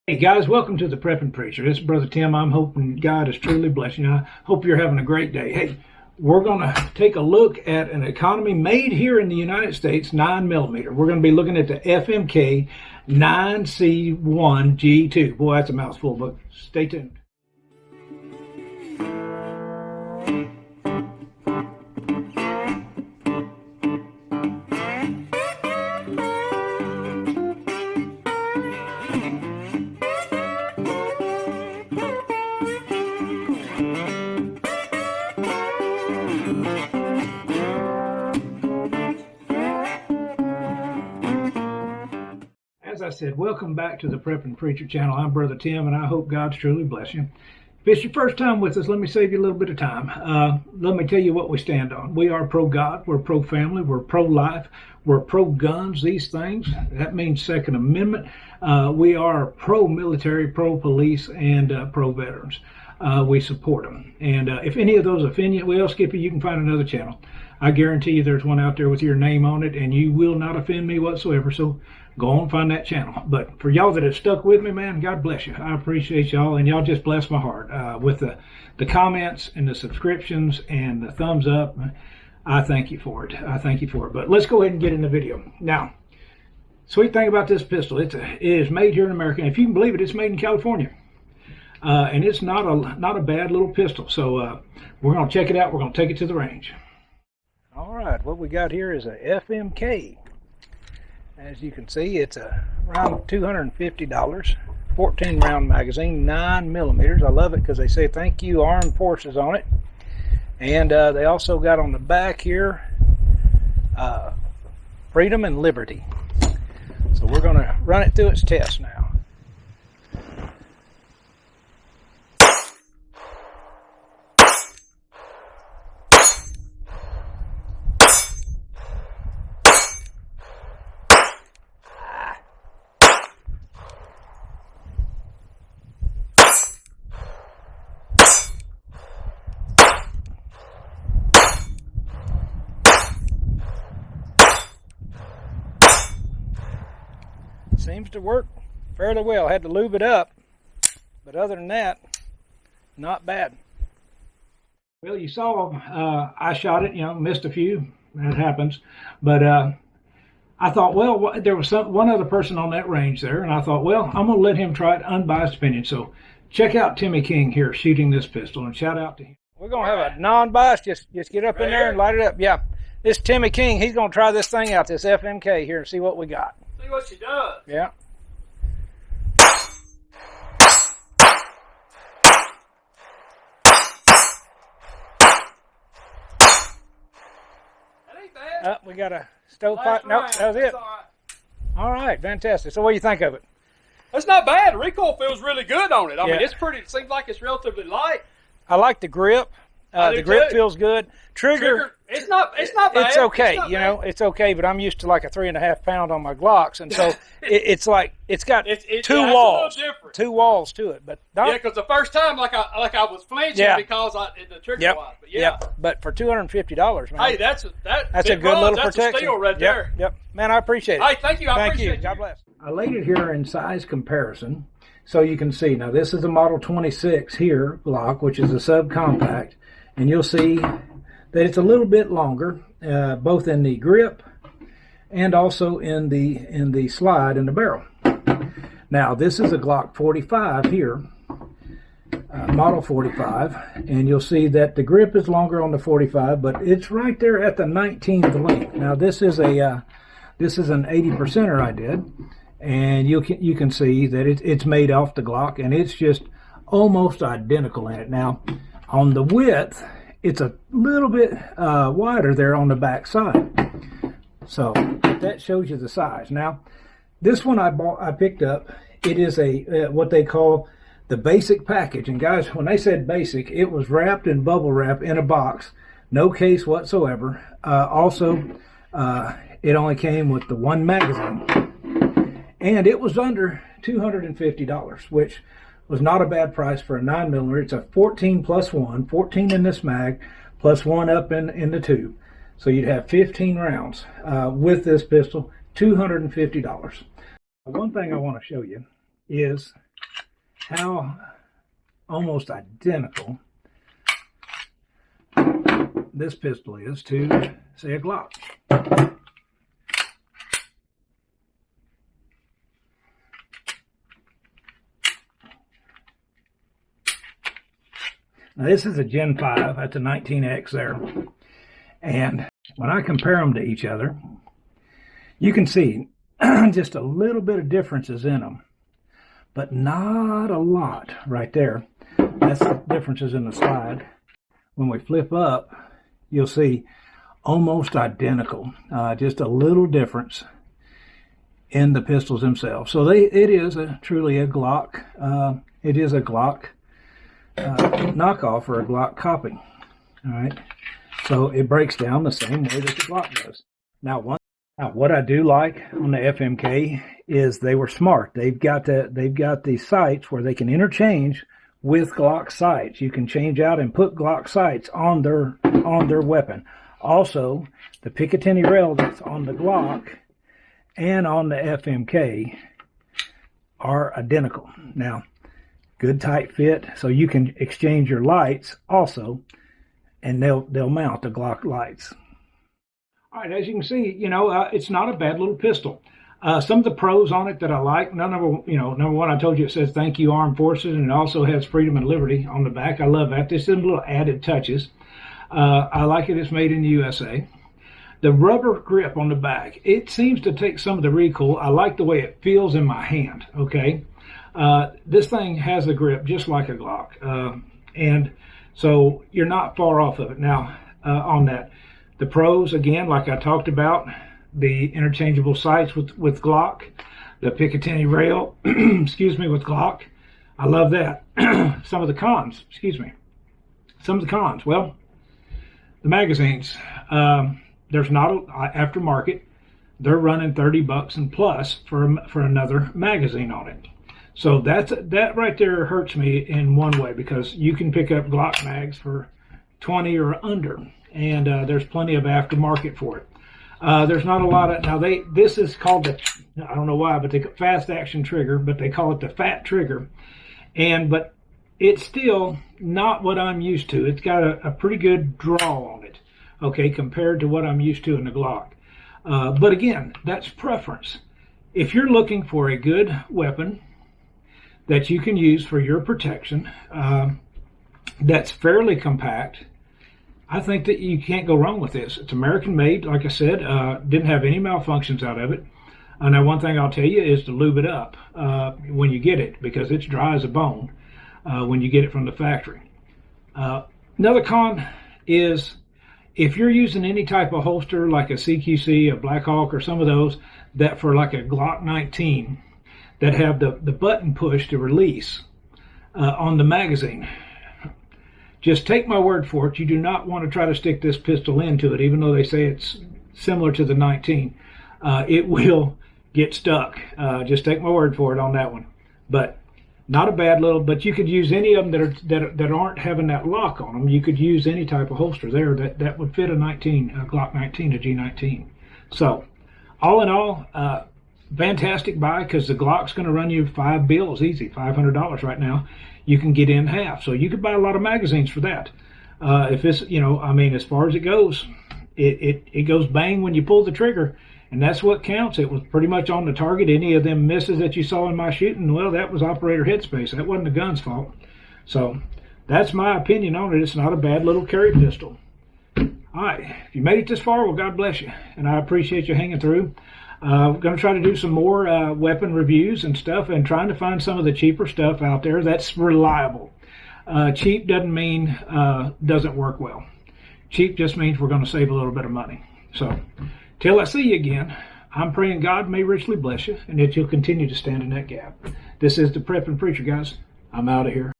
Hey guys, welcome to the Prepping Preacher. This is Brother Tim. I'm hoping God is truly blessing you. I hope you're having a great day. Hey, we're going to take a look at an economy made here in the United States, 9mm. We're going to be looking at the FMK 9C1 G2. Boy, that's a mouthful, but stay tuned. As I said, welcome back to the Prepping Preacher channel. I'm Brother Tim, and I hope God's truly bless you. If it's your first time with us, let me save you a little bit of time. Let me tell you what we stand on. We are pro-God, we're pro-family, we're pro-life, we're pro-guns, these things. That means Second Amendment. We are pro-military, pro-police, and pro-veterans. We support them. And if any of those offend you, well, Skippy, you can find another channel. I guarantee you there's one out there with your name on it, and you will not offend me whatsoever. So go on and find that channel. But for y'all that have stuck with me, man, God bless you. I appreciate y'all, and y'all just bless my heart with the comments and the subscriptions and the thumbs up. I thank you for it. I thank you for it. But let's go ahead and get in the video. Now, sweet thing about this pistol, it is made here in America. And if you can believe it, it's made in California. And it's not a bad little pistol. So we're going to check it out. We're going to take it to the range. All right, what we got here is a FMK. As you can see, it's around $250, 14 round magazine, 9mm. I love it because they say thank you Armed Forces on it. And they also got on the back here, freedom and liberty. So we're going to run it through its test now. Seems to work fairly well. Had to lube it up, but other than that, not bad. Well, you saw I shot it, missed a few. That happens. But I thought, well, there was one other person on that range there, and I thought, well, I'm going to let him try it, unbiased opinion. So check out Timmy King here shooting this pistol, and shout out to him. We're going to have a non-biased, just get up in there and light it up. Yeah, this Timmy King, he's going to try this thing out, this FMK here, and see what we got. See what she does. Yeah. That ain't bad. We got a stovepipe. Nope, that was it. All right, fantastic. So what do you think of it? That's not bad. The recoil feels really good on it. I mean, it's pretty. It seems like it's relatively light. I like the grip. The grip feels good. Trigger, it's not bad. It's okay. It's not it's okay. But I'm used to like a 3.5 pound on my Glocks, and so it's like it's got two walls, two walls to it. But yeah, because the first time, like I was flinching because the trigger was. But but for $250, man. Hey, that's a good little protection. That's a steal right there. Yep, man, I appreciate it. Hey, thank you. I appreciate you. God bless. I laid it here in size comparison, so you can see. Now this is a Model 26 here Glock, which is a subcompact. And you'll see that it's a little bit longer, both in the grip and also in the slide in the barrel. Now, this is a Glock 45 here, Model 45, and you'll see that the grip is longer on the 45, but it's right there at the 19th length. Now, this is an 80%er I did, and you can see that it's made off the Glock, and it's just almost identical in it. Now, on the width, it's a little bit wider there on the back side. So that shows you the size. Now, this one I picked up, it is a what they call the basic package. And guys, when they said basic, it was wrapped in bubble wrap in a box, no case whatsoever. Also, it only came with the one magazine. And it was under $250, which was not a bad price for a 9mm. It's a 14 plus 1, 14 in this mag, plus 1 up in the tube. So you'd have 15 rounds with this pistol, $250. One thing I want to show you is how almost identical this pistol is to, say, a Glock. Now this is a Gen 5, that's a 19X there. And when I compare them to each other, you can see just a little bit of differences in them, but not a lot right there. That's the differences in the slide. When we flip up, you'll see almost identical, just a little difference in the pistols themselves. So it is truly a Glock. It is a Glock knockoff or a Glock copy. All right, so it breaks down the same way that the Glock does. Now, what I do like on the FMK is they were smart. They've got the sights where they can interchange with Glock sights. You can change out and put Glock sights on their weapon. Also, the Picatinny rail that's on the Glock and on the FMK are identical. Now, good tight fit, so you can exchange your lights also, and they'll mount the Glock lights. All right, as you can see, it's not a bad little pistol. Some of the pros on it that I like, number one, I told you it says "Thank you, Armed Forces," and it also has "Freedom and Liberty" on the back. I love that. There's some little added touches. I like it. It's made in the USA. The rubber grip on the back, it seems to take some of the recoil. I like the way it feels in my hand. Okay. This thing has a grip just like a Glock, and so you're not far off of it. Now, on that, the pros, again, like I talked about, the interchangeable sights with Glock, the Picatinny rail, excuse me, with Glock. I love that. Some of the cons, well, the magazines, there's not aftermarket. They're running $30 and plus for another magazine on it. So that right there hurts me in one way, because you can pick up Glock mags for 20 or under, and there's plenty of aftermarket for it. There's not a lot of, now this is called the, I don't know why, but the fast action trigger, but they call it the fat trigger, but it's still not what I'm used to. It's got a pretty good draw on it, okay, compared to what I'm used to in the Glock. But again, that's preference. If you're looking for a good weapon that you can use for your protection, that's fairly compact, I think that you can't go wrong with this. It's American made, like I said, didn't have any malfunctions out of it. Now, one thing I'll tell you is to lube it up when you get it, because it's dry as a bone when you get it from the factory. Another con is if you're using any type of holster like a CQC, a Black Hawk, or some of those that for like a Glock 19 that have the button push to release on the magazine, just take my word for it, you do not want to try to stick this pistol into it, even though they say it's similar to the 19. It will get stuck. Just take my word for it on that one. But not a bad little, but you could use any of them that aren't having that lock on them. You could use any type of holster there that would fit a Glock 19, a G19. So, all in all, fantastic buy, because the Glock's going to run you $5 easy, $500 right now. You can get in half, so you could buy a lot of magazines for that. If it's, as far as it goes, it goes bang when you pull the trigger, and that's what counts. It was pretty much on the target. Any of them misses that you saw in my shooting, well, that was operator headspace. That wasn't the gun's fault. So that's my opinion on it. It's not a bad little carry pistol. All right, if you made it this far, well, God bless you, and I appreciate you hanging through. We're going to try to do some more weapon reviews and stuff, and trying to find some of the cheaper stuff out there that's reliable. Cheap doesn't mean doesn't work well. Cheap just means we're going to save a little bit of money. So, till I see you again, I'm praying God may richly bless you, and that you'll continue to stand in that gap. This is the Prepping Preacher, guys. I'm out of here.